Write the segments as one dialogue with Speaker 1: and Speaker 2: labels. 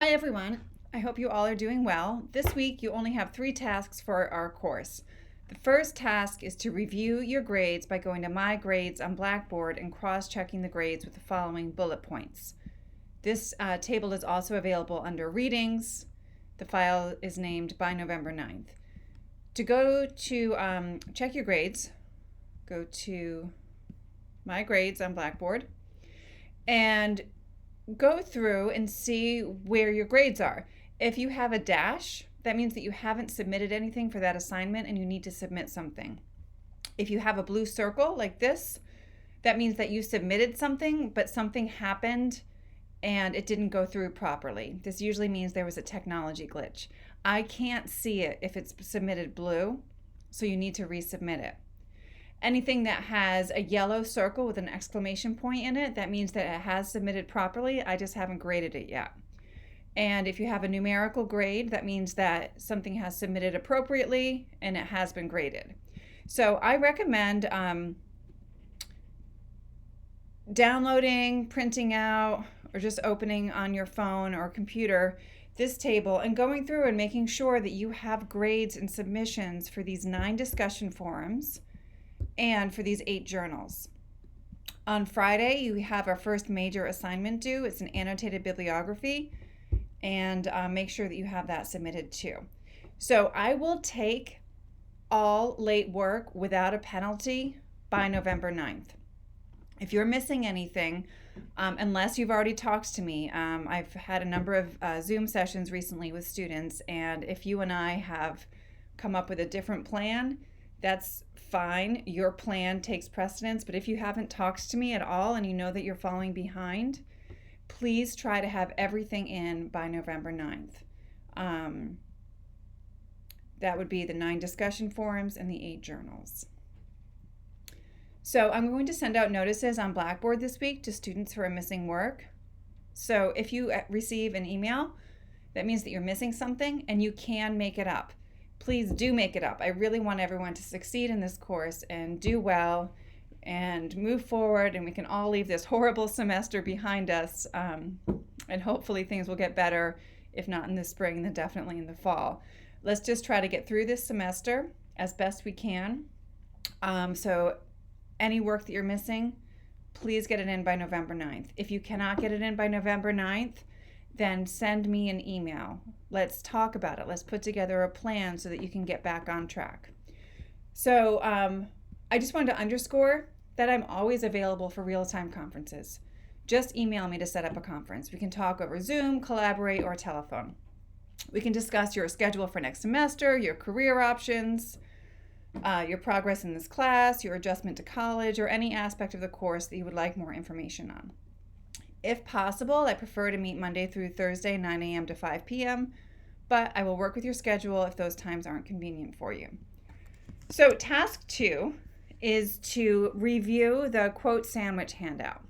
Speaker 1: Hi everyone, I hope you all are doing well. This week you only have 3 tasks for our course. The first task is to review your grades by going to My Grades on Blackboard and cross-checking the grades with the following bullet points. This table is also available under Readings. The file is named by November 9th. To go to check your grades, go to My Grades on Blackboard and go through and see where your grades are. If you have a dash, that means that you haven't submitted anything for that assignment and you need to submit something. If you have a blue circle like this, that means that you submitted something, but something happened and it didn't go through properly. This usually means there was a technology glitch. I can't see it if it's submitted blue, so you need to resubmit it. Anything that has a yellow circle with an exclamation point in it, that means that it has submitted properly. I just haven't graded it yet. And if you have a numerical grade, that means that something has submitted appropriately and it has been graded. So I recommend downloading, printing out, or just opening on your phone or computer this table and going through and making sure that you have grades and submissions for these 9 discussion forums and for these 8 journals. On Friday, you have our first major assignment due. It's an annotated bibliography, and make sure that you have that submitted too. So I will take all late work without a penalty by November 9th. If you're missing anything, unless you've already talked to me, I've had a number of Zoom sessions recently with students, and if you and I have come up with a different plan, that's fine. Your plan takes precedence, but if you haven't talked to me at all and you know that you're falling behind, please try to have everything in by November 9th. That would be the 9 discussion forums and the 8 journals. So I'm going to send out notices on Blackboard this week to students who are missing work. So if you receive an email, that means that you're missing something and you can make it up. Please do make it up. I really want everyone to succeed in this course and do well and move forward, and we can all leave this horrible semester behind us, and hopefully things will get better, if not in the spring, then definitely in the fall. Let's just try to get through this semester as best we can. So any work that you're missing, please get it in by November 9th. If you cannot get it in by November 9th, then send me an email. Let's talk about it. Let's put together a plan so that you can get back on track. So I just wanted to underscore that I'm always available for real-time conferences. Just email me to set up a conference. We can talk over Zoom, collaborate, or telephone. We can discuss your schedule for next semester, your career options, your progress in this class, your adjustment to college, or any aspect of the course that you would like more information on. If possible, I prefer to meet Monday through Thursday, 9 a.m. to 5 p.m., but I will work with your schedule if those times aren't convenient for you. So task 2 is to review the quote sandwich handout.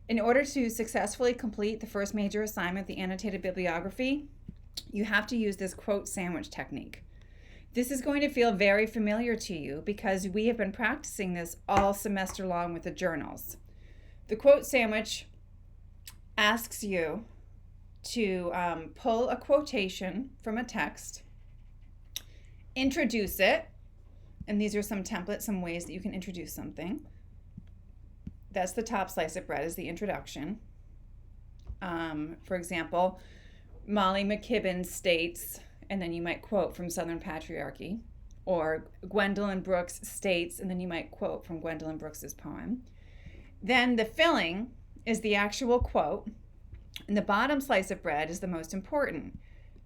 Speaker 1: In order to successfully complete the first major assignment, the annotated bibliography, you have to use this quote sandwich technique. This is going to feel very familiar to you because we have been practicing this all semester long with the journals. The quote sandwich asks you to pull a quotation from a text, introduce it, and these are some templates, some ways that you can introduce something. That's the top slice of bread, is the introduction. For example, Molly McKibben states, and then you might quote from Southern Patriarchy, or Gwendolyn Brooks states, and then you might quote from Gwendolyn Brooks's poem. Then the filling is the actual quote, and the bottom slice of bread is the most important.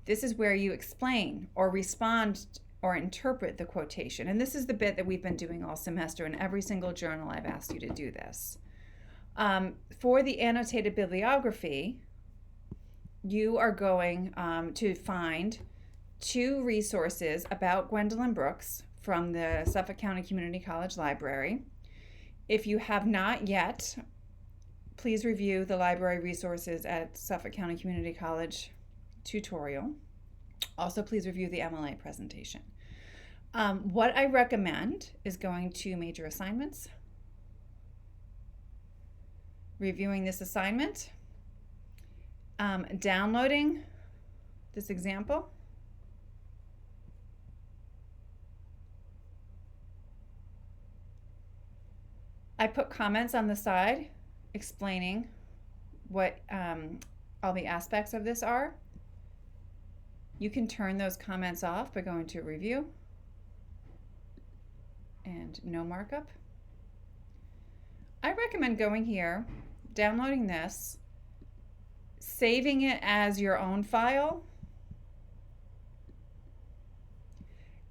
Speaker 1: This is where you explain or respond or interpret the quotation. And this is the bit that we've been doing all semester. In every single journal, I've asked you to do this. For the annotated bibliography, you are going to find 2 resources about Gwendolyn Brooks from the Suffolk County Community College Library. If you have not yet, please review the library resources at Suffolk County Community College tutorial. Also, please review the MLA presentation. What I recommend is going to major assignments, reviewing this assignment, Downloading this example. I put comments on the side explaining what all the aspects of this are. You can turn those comments off by going to review and no markup. I recommend going here, downloading this, saving it as your own file,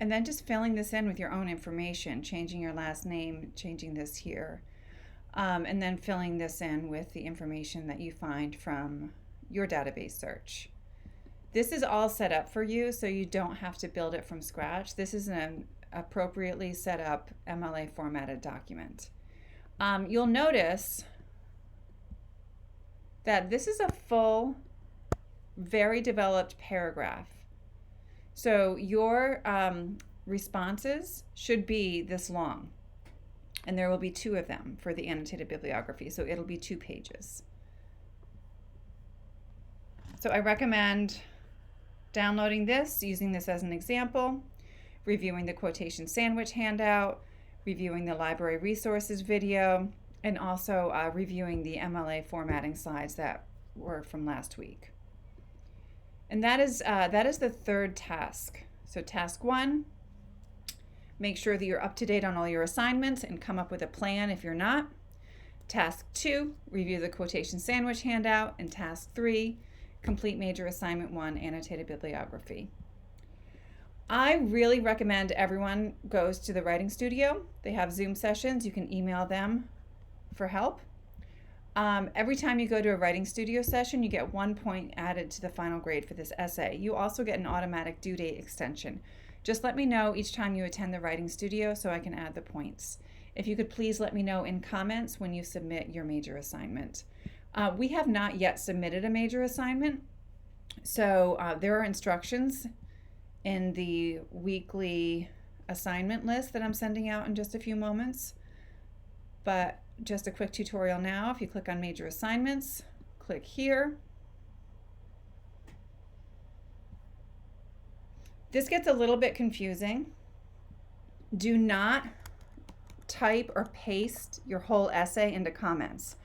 Speaker 1: and then just filling this in with your own information, changing your last name, changing this here, and then filling this in with the information that you find from your database search. This is all set up for you, so you don't have to build it from scratch. This is an appropriately set up MLA formatted document. You'll notice that this is a full, very developed paragraph. So your responses should be this long, and there will be 2 of them for the annotated bibliography, so it'll be 2 pages. So I recommend downloading this, using this as an example, reviewing the quotation sandwich handout, reviewing the library resources video, and also reviewing the MLA formatting slides that were from last week. And that is the 3rd task. So task 1, make sure that you're up to date on all your assignments and come up with a plan if you're not. Task 2, review the quotation sandwich handout. And task 3, complete major assignment 1, annotated bibliography. I really recommend everyone goes to the Writing Studio. They have Zoom sessions. You can email them for help. Every time you go to a Writing Studio session, you get 1 point added to the final grade for this essay. You also get an automatic due date extension. Just let me know each time you attend the Writing Studio so I can add the points. If you could please let me know in comments when you submit your major assignment. We have not yet submitted a major assignment, so there are instructions in the weekly assignment list that I'm sending out in just a few moments. But just a quick tutorial now. If you click on major assignments, click here. This gets a little bit confusing. Do not type or paste your whole essay into comments.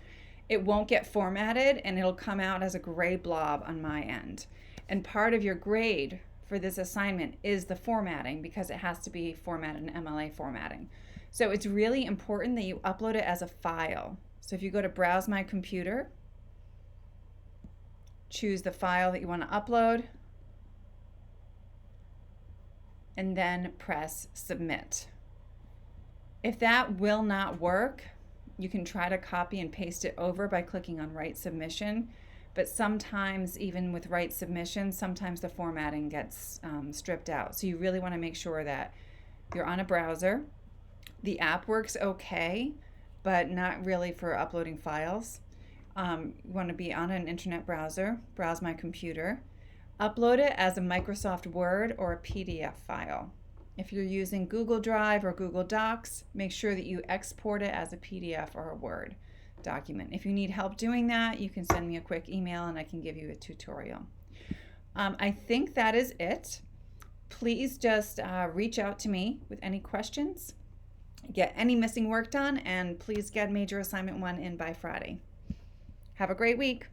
Speaker 1: It won't get formatted and it'll come out as a gray blob on my end. And part of your grade for this assignment is the formatting, because it has to be formatted in MLA formatting. So it's really important that you upload it as a file. So if you go to Browse My Computer, choose the file that you want to upload, and then press Submit. If that will not work, you can try to copy and paste it over by clicking on Write Submission. But sometimes, even with Write Submission, sometimes the formatting gets stripped out. So you really want to make sure that you're on a browser. The app works okay, but not really for uploading files. You want to be on an internet browser, Browse My Computer. Upload it as a Microsoft Word or a PDF file. If you're using Google Drive or Google Docs, make sure that you export it as a PDF or a Word document. If you need help doing that, you can send me a quick email and I can give you a tutorial. I think that is it. Please just reach out to me with any questions, get any missing work done, and please get major assignment 1 in by Friday. Have a great week.